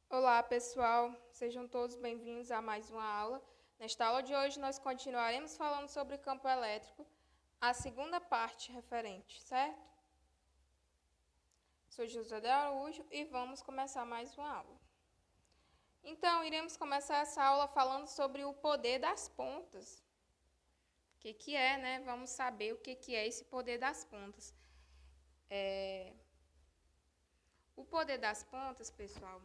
Olá, pessoal. Sejam todos bem-vindos a mais uma aula. Nesta aula de hoje, nós continuaremos falando sobre campo elétrico, a segunda parte referente, certo? Sou José de Araújo e vamos começar mais uma aula. Então, iremos começar essa aula falando sobre o poder das pontas. O que é, né? Vamos saber o que é esse poder das pontas. O poder das pontas, pessoal,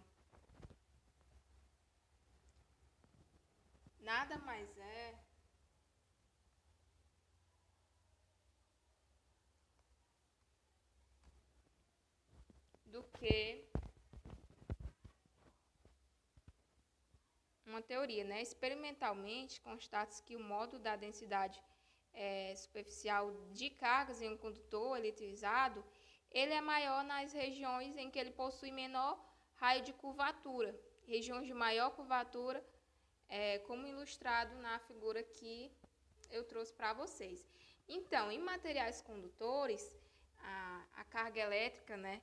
nada mais é do que uma teoria, né? Experimentalmente, constata-se que o modo da densidade superficial de cargas em um condutor eletrizado, ele é maior nas regiões em que ele possui menor raio de curvatura. Regiões de maior curvatura, como ilustrado na figura que eu trouxe para vocês. Então, em materiais condutores, a carga elétrica, né,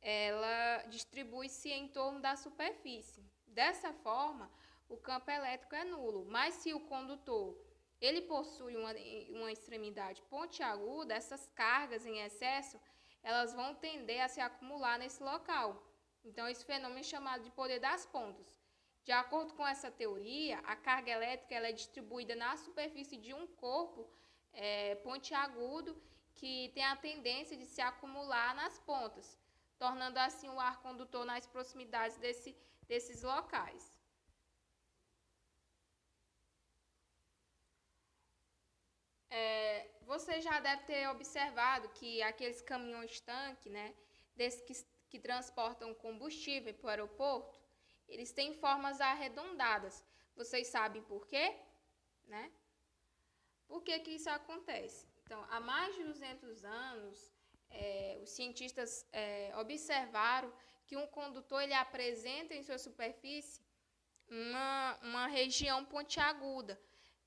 ela distribui-se em torno da superfície. Dessa forma, o campo elétrico é nulo. Mas se o condutor ele possui uma extremidade pontiaguda, essas cargas em excesso elas vão tender a se acumular nesse local. Então, esse fenômeno é chamado de poder das pontas. De acordo com essa teoria, a carga elétrica ela é distribuída na superfície de um corpo pontiagudo que tem a tendência de se acumular nas pontas, tornando assim o ar condutor nas proximidades desses locais. Você já deve ter observado que aqueles caminhões-tanque, né, desses que transportam combustível para o aeroporto, eles têm formas arredondadas. Vocês sabem por quê? Né? Por que isso acontece? Então, há mais de 200 anos, os cientistas observaram que um condutor ele apresenta em sua superfície uma região pontiaguda.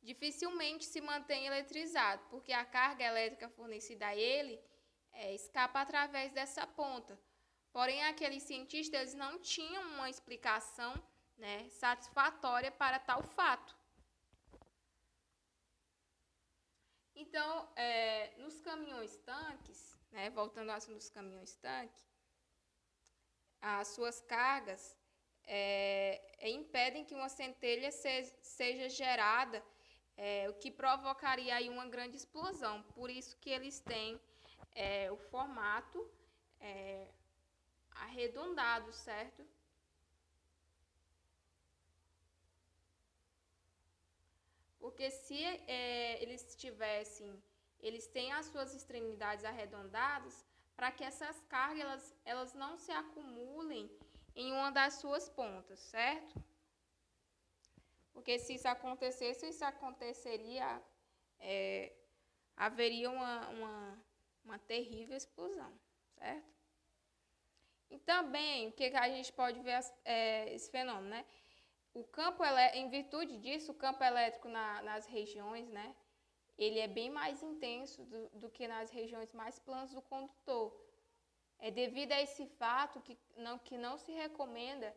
Dificilmente se mantém eletrizado, porque a carga elétrica fornecida a ele escapa através dessa ponta. Porém, aqueles cientistas eles não tinham uma explicação, né, satisfatória para tal fato. Então, nos caminhões-tanques, né, voltando ao assunto dos caminhões-tanque, as suas cargas impedem que uma centelha seja gerada, o que provocaria aí uma grande explosão. Por isso que eles têm o formato arredondado, certo? Porque se eles têm as suas extremidades arredondadas para que essas cargas elas não se acumulem em uma das suas pontas, certo? Porque se isso acontecesse, isso aconteceria, haveria uma terrível explosão, certo? E também, o que a gente pode ver esse fenômeno, né? Em virtude disso, o campo elétrico nas regiões, né? Ele é bem mais intenso do que nas regiões mais planas do condutor. É devido a esse fato que não se recomenda,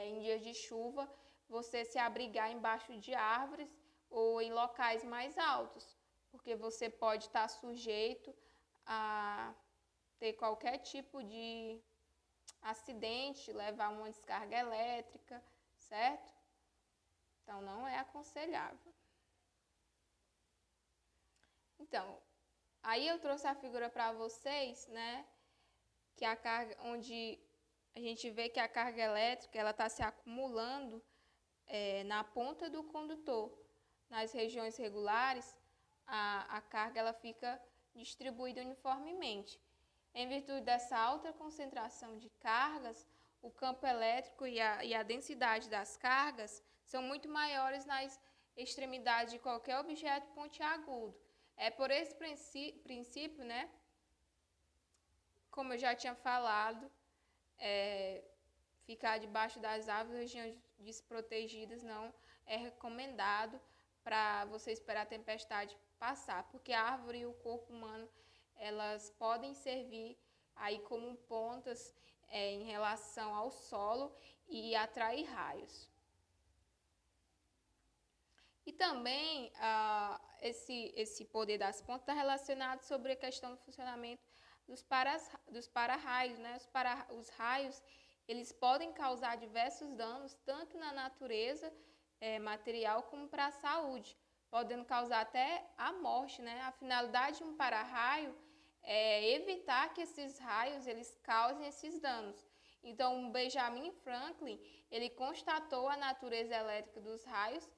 em dias de chuva, você se abrigar embaixo de árvores ou em locais mais altos, porque você pode estar sujeito a ter qualquer tipo de acidente, levar uma descarga elétrica, certo? Então, não é aconselhável. Então, aí eu trouxe a figura para vocês, né? Que a carga, onde a gente vê que a carga elétrica ela está se acumulando na ponta do condutor. Nas regiões regulares, a carga ela fica distribuída uniformemente. Em virtude dessa alta concentração de cargas, o campo elétrico e a densidade das cargas são muito maiores nas extremidades de qualquer objeto pontiagudo. É por esse princípio, né, como eu já tinha falado, ficar debaixo das árvores, regiões desprotegidas, não é recomendado para você esperar a tempestade passar, porque a árvore e o corpo humano, elas podem servir aí como pontas em relação ao solo e atrair raios. E também esse poder das pontas está relacionado sobre a questão do funcionamento dos para-raios, né? Os raios, eles podem causar diversos danos, tanto na natureza material como para a saúde, podendo causar até a morte, né? A finalidade de um para-raio é evitar que esses raios eles causem esses danos. Então, Benjamin Franklin, ele constatou a natureza elétrica dos raios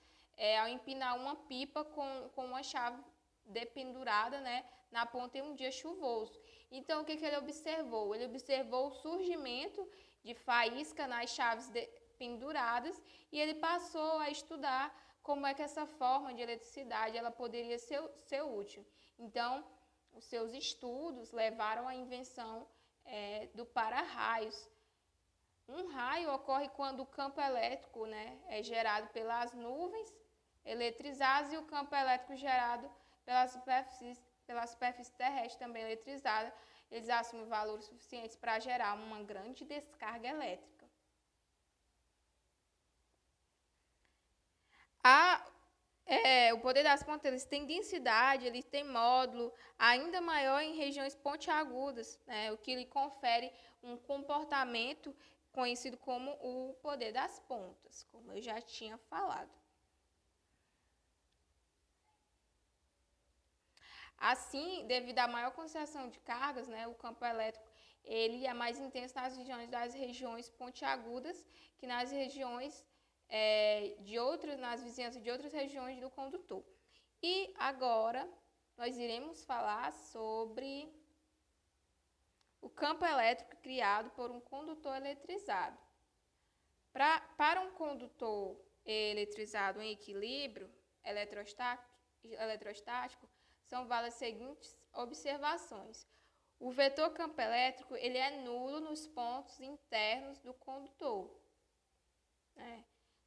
ao empinar uma pipa com uma chave dependurada, né, na ponta em um dia chuvoso. Então, o que ele observou? Ele observou o surgimento de faísca nas chaves penduradas e ele passou a estudar como é que essa forma de eletricidade ela poderia ser útil. Então, os seus estudos levaram à invenção do para-raios. Um raio ocorre quando o campo elétrico, né, é gerado pelas nuvens eletrizadas e o campo elétrico gerado pela superfície terrestre também eletrizadas, eles assumem valores suficientes para gerar uma grande descarga elétrica. O poder das pontas, eles têm densidade, eles têm módulo ainda maior em regiões pontiagudas, né, o que lhe confere um comportamento conhecido como o poder das pontas, como eu já tinha falado. Assim, devido à maior concentração de cargas, né, o campo elétrico ele é mais intenso das regiões pontiagudas que nas regiões nas vizinhanças de outras regiões do condutor. E agora nós iremos falar sobre o campo elétrico criado por um condutor eletrizado. Para um condutor eletrizado em equilíbrio eletrostático, são válidas as seguintes observações. O vetor campo elétrico ele é nulo nos pontos internos do condutor.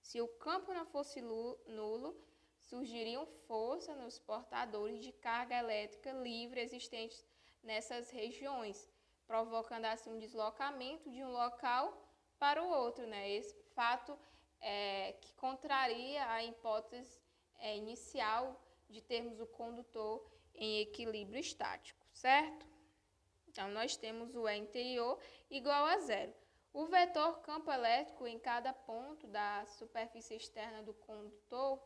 Se o campo não fosse nulo, surgiriam forças nos portadores de carga elétrica livre existentes nessas regiões, provocando assim um deslocamento de um local para o outro. Esse fato que contraria a hipótese inicial de termos o condutor em equilíbrio estático, certo? Então, nós temos o E interior igual a zero. O vetor campo elétrico em cada ponto da superfície externa do condutor,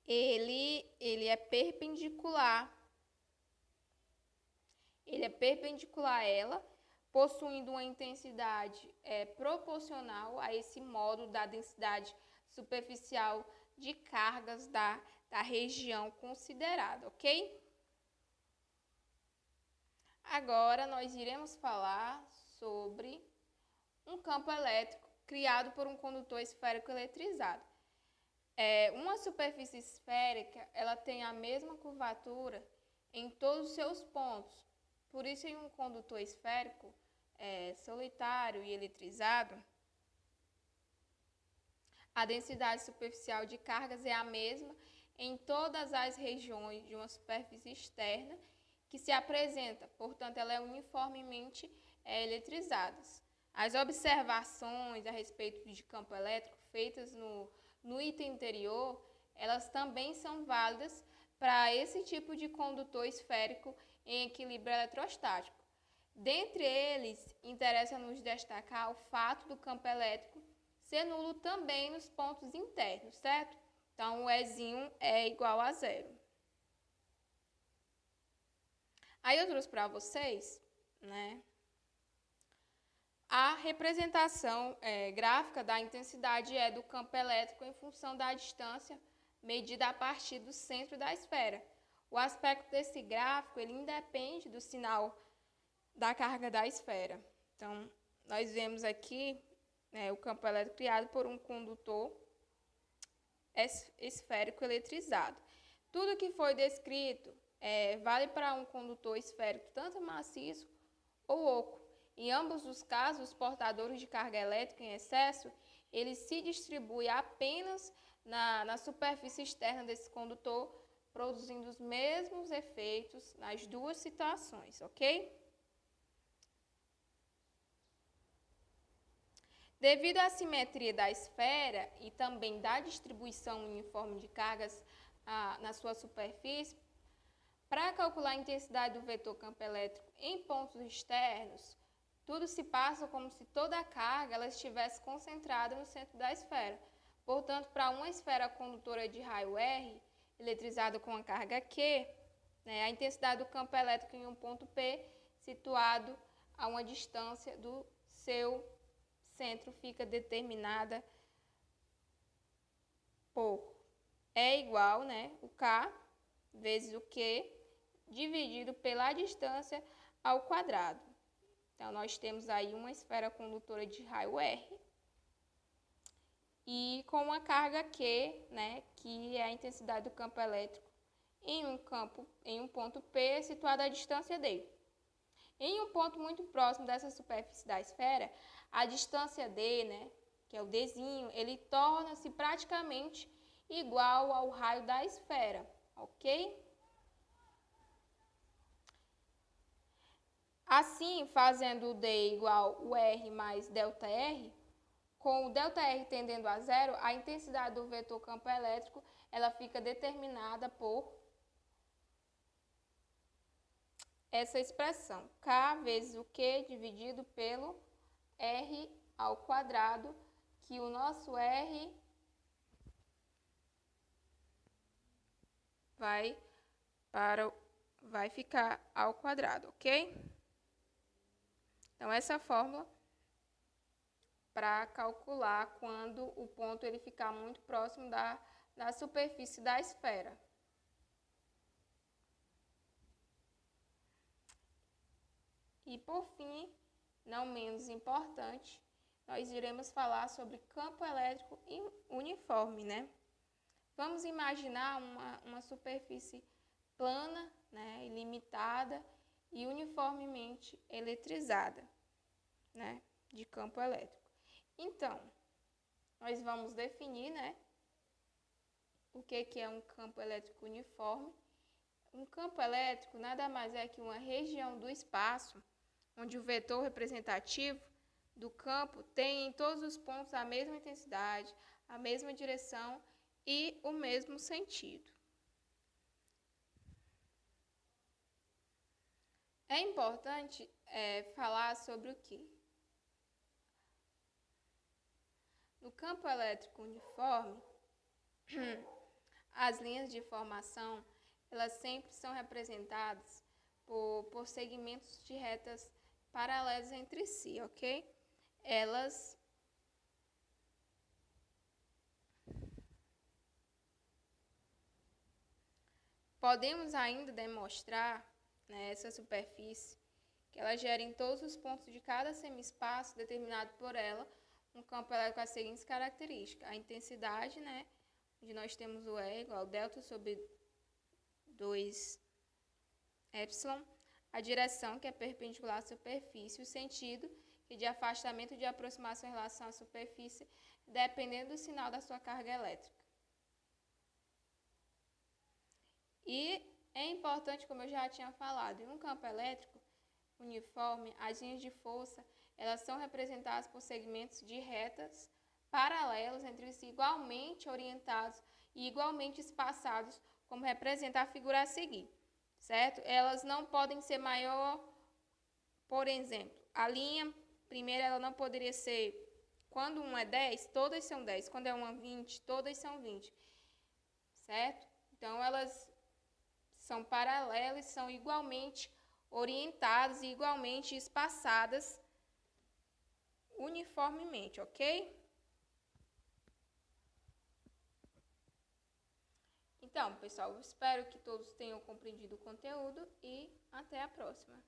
ele é perpendicular. Ele é perpendicular a ela, possuindo uma intensidade proporcional a esse módulo da densidade superficial de cargas da região considerada, ok? Agora nós iremos falar sobre um campo elétrico criado por um condutor esférico eletrizado. Uma superfície esférica, ela tem a mesma curvatura em todos os seus pontos. Por isso, em um condutor esférico solitário e eletrizado, a densidade superficial de cargas é a mesma em todas as regiões de uma superfície externa que se apresenta, portanto, ela é uniformemente eletrizada. As observações a respeito de campo elétrico feitas no item anterior, elas também são válidas para esse tipo de condutor esférico em equilíbrio eletrostático. Dentre eles, interessa-nos destacar o fato do campo elétrico ser nulo também nos pontos internos, certo? Então, o Ezinho é igual a zero. Aí eu trouxe para vocês, a representação gráfica da intensidade do campo elétrico em função da distância medida a partir do centro da esfera. O aspecto desse gráfico ele independe do sinal da carga da esfera. Então, nós vemos aqui o campo elétrico criado por um condutor esférico eletrizado. Tudo que foi descrito vale para um condutor esférico tanto maciço ou oco. Em ambos os casos, os portadores de carga elétrica em excesso, eles se distribuem apenas na superfície externa desse condutor, produzindo os mesmos efeitos nas duas situações, ok? Devido à simetria da esfera e também da distribuição uniforme de cargas na sua superfície, para calcular a intensidade do vetor campo elétrico em pontos externos, tudo se passa como se toda a carga ela estivesse concentrada no centro da esfera. Portanto, para uma esfera condutora de raio R, eletrizada com a carga Q, a intensidade do campo elétrico em um ponto P, situado a uma distância do seu centro, fica determinada por E igual, o K vezes o Q, dividido pela distância ao quadrado. Então, nós temos aí uma esfera condutora de raio R e com uma carga Q, que é a intensidade do campo elétrico em um ponto P, situado à distância D. Em um ponto muito próximo dessa superfície da esfera, a distância D, que é o Dzinho, ele torna-se praticamente igual ao raio da esfera, ok? Assim, fazendo o D igual o R mais ΔR, com o ΔR tendendo a zero, a intensidade do vetor campo elétrico ela fica determinada por essa expressão, K vezes o Q dividido pelo R ao quadrado, que o nosso R vai ficar ao quadrado, ok? Então, essa fórmula para calcular quando o ponto ele ficar muito próximo da superfície da esfera. E, por fim, não menos importante, nós iremos falar sobre campo elétrico uniforme, Vamos imaginar uma superfície plana, ilimitada e uniformemente eletrizada, de campo elétrico. Então, nós vamos definir, o que é um campo elétrico uniforme. Um campo elétrico nada mais é que uma região do espaço onde o vetor representativo do campo tem em todos os pontos a mesma intensidade, a mesma direção e o mesmo sentido. É importante falar sobre o quê? No campo elétrico uniforme, as linhas de formação, elas sempre são representadas por segmentos de retas paralelas entre si, ok? Elas podemos ainda demonstrar essa superfície que ela gera em todos os pontos de cada semi-espaço determinado por ela um campo elétrico com as seguintes características. A intensidade, onde nós temos o E igual a delta sobre 2 epsilon, a direção, que é perpendicular à superfície, o sentido, que é de afastamento e de aproximação em relação à superfície, dependendo do sinal da sua carga elétrica. E é importante, como eu já tinha falado, em um campo elétrico uniforme, as linhas de força elas são representadas por segmentos de retas paralelos entre si, igualmente orientados e igualmente espaçados, como representa a figura a seguir, certo? Elas não podem ser maior, por exemplo, a linha primeira ela não poderia ser, quando uma é 10, todas são 10, quando é uma 20, todas são 20, certo? Então, elas são paralelas, são igualmente orientadas e igualmente espaçadas uniformemente, ok? Então, pessoal, eu espero que todos tenham compreendido o conteúdo e até a próxima.